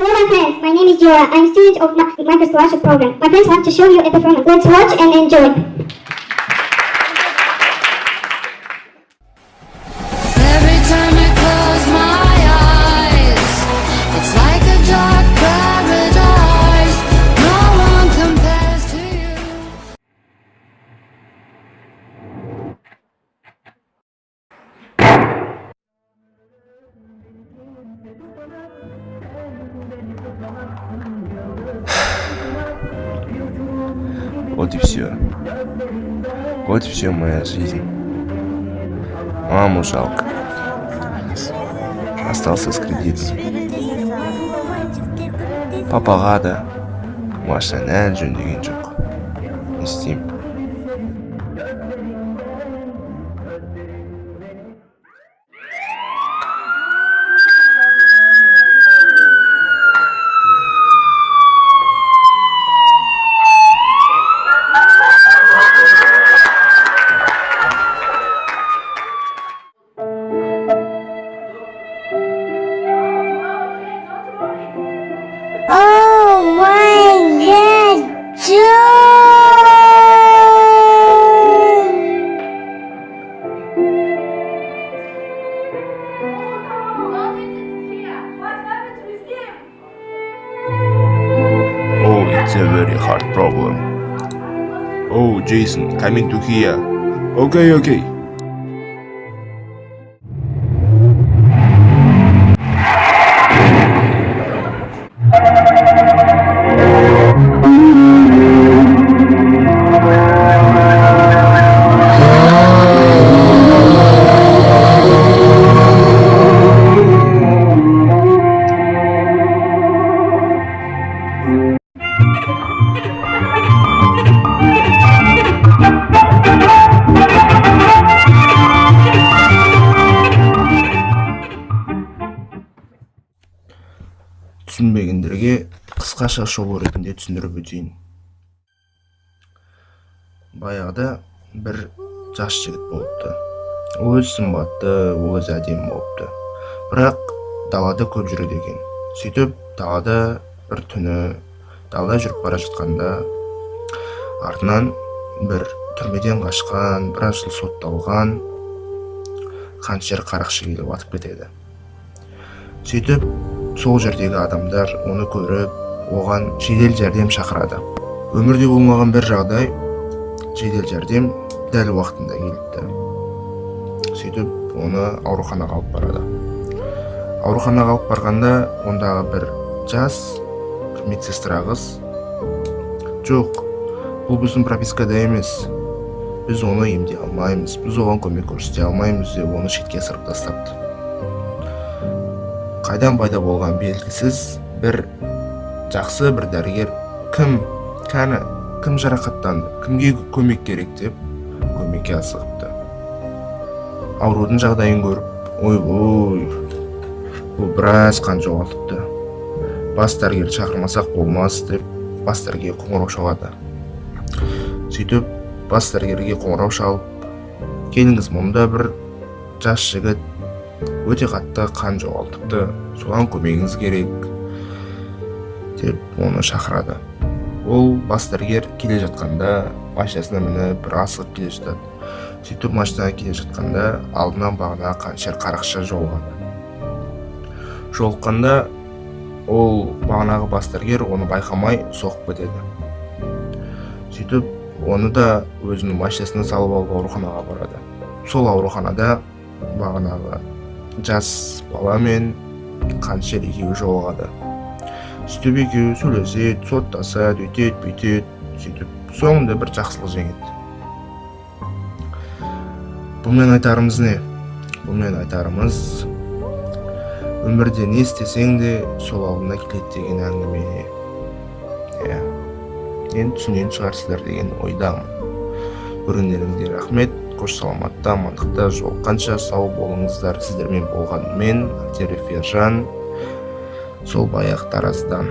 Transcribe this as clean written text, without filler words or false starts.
Hello my friends, my name is Jora. I'm a student of Micro Scholarship Program. My friends want to show you a performance. Let's watch and enjoy. Every time I close my eyes, it's like a dark paradise. No one compares to you. Вот и все. Вот и все моя жизнь. Маму жалко. Остался с кредитом. Папаға да машинаны әлі жөндеген жоқ. Не істеймін? Oh my God, John! Oh, it's a very hard problem. Oh, Jason, coming to here. Okay. Түсінбегендерге қысқаша шолу ретінде түсіндіріп өтейін. Баяғыда бір жас жігіт болыпты. Ол өз сымбатты, ол өз әдемі болыпты. Бірақ далада көп жүреді екен. Сөйтіп далада бір түні далада жүріп бара жатқанда артынан бір түрмеден қашқан, біраз жыл сотталған қаншер қарақшы келіп атып кетеді. Сөйтіп сол жердегі адамдар оны көріп, оған жедел жәрдем шақырады. Өмірде болмаған бір жағдай, жедел жәрдем дәл уақытында келіпті. Сөйтіп оны ауруханаға алып барады. Ауруханаға алып барғанда, ондағы бір жас, бір медсестра қыз, жоқ, бұл біздің пропискада емес, біз оны емдей алмаймыз, біз оған көмек көрсете алмаймыз деп оны шетке ысырып тастапты. Қайдан пайда болған белгісіз бір жақсы бір дәрігер кім жарақаттанды, кімге көмек керек деп көмекке асығыпты. Аурудың жағдайын көріп, ой, бұл біраз қан жоғалтыпты. Бас дәрігер шақырмасақ болмас деп бас дәрігерге қоңырау шалады. Сөйтіп бас дәрігерге қоңырау шалып, келіңіз, мұнда бір жас жігіт өте қатты қан жоғалтыпты, соған көмегіңіз керек деп оны шақырады. Ол бас дәрігер келе жатқанда машинасына мініп бір асығып келе жатады. Сөйтіп машинаға келе жатқанда алдынан бағана қаншер қарақшы жолығады. Жолыққанда ол бағанағы бас дәрігер оны байқамай соғып кетеді. Сөйтіп оны да өзінің машинасына салып алып ауруханаға барады. Сол ауруханада бағанағы жас бала мен қаншер екеуі жолығады. Сөйтіп екеуі сөйлеседі, соттасады, өйтеді, бүйтеді. Сөйтіп соңында бір жақсылық жеңеді. Бұмен айтарымыз не? Бұмен айтарымыз, өмірде не істесең де сол алдына келеді деген әңгіме. Енді түсінген шығарсыздар деген ойдамын. Көргендеріңізге рахмет. Қош саламатта, амандықта жолыққанша сау болыңыздар. Сіздермен болған мен, актер Фержан, сол баяқ Тараздан.